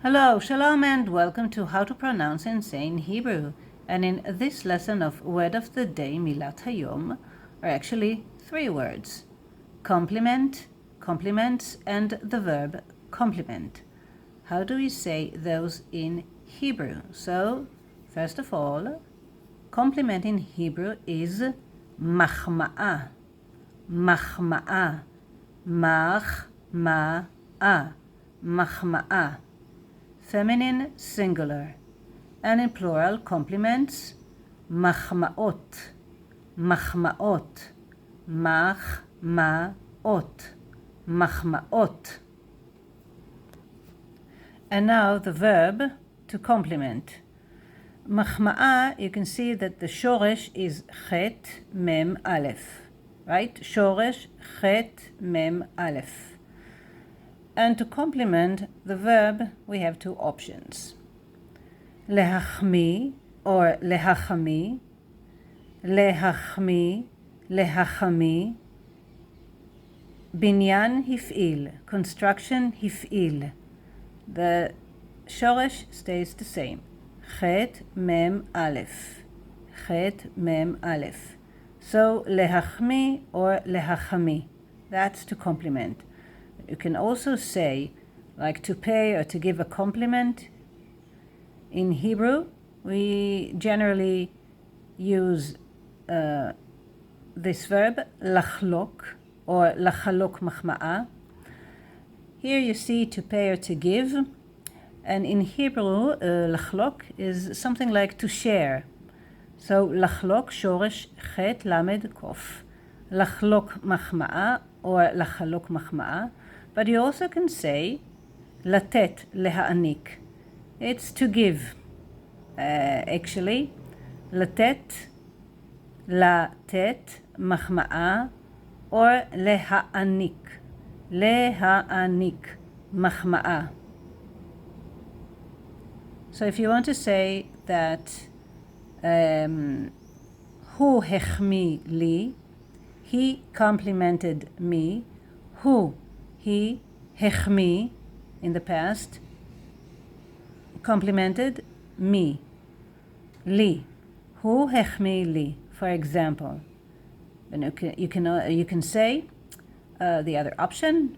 Hello, Shalom, and welcome to How to Pronounce and Say in Hebrew. And in this lesson of Word of the Day, Milat Hayom, are actually three words. Compliment, compliments, and the verb compliment. How do we say those in Hebrew? So, first of all, compliment in Hebrew is מחמאה. מחמאה. מחמאה. מחמאה. Feminine singular. And in plural, compliments, מחמאות. מחמאות. מחמאות. מחמאות. And now the verb to compliment. מחמאה, you can see that the shoresh is chet mem alef. Right? shoresh chet mem alef. And to complement the verb, we have two options. להחמיא or להחמיא. להחמיא, להחמיא. בניין הפעיל. Construction הפעיל. The shoresh stays the same. Chet mem alef. Chet mem alef. So להחמיא or להחמיא. That's to compliment. You can also say, like to pay or to give a compliment. In Hebrew, we generally use this verb, לחלוק, or לחלוק מחמאה. Here you see to pay or to give. And in Hebrew, לחלוק is something like to share. So לחלוק, shoresh, chet, lamed, kof. לחלוק מחמאה, or לחלוק מחמאה. But you also can say לתת, להעניק. It's to give. Actually, לתת, מחמאה, or להעניק. להעניק, מחמאה. So if you want to say that הוא החמיא לי, he complimented me, he החמיא, in the past, complimented me, לי, הוא החמיא לי, for example. And you can say the other option,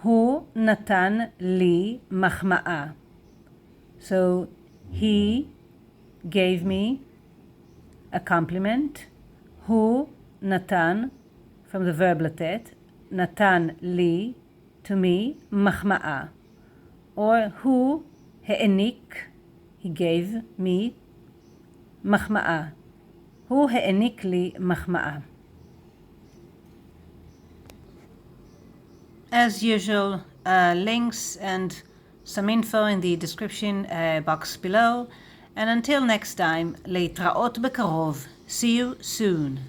הוא נתן לי מחמאה. So he gave me a compliment. הוא נתן, from the verb לתת, נתן לי, to me, מחמאה. Or הוא העניק, he gave me מחמאה. הוא העניק לי מחמאה. As usual, links and some info in the description box below. And until next time, להתראות בקרוב. See you soon.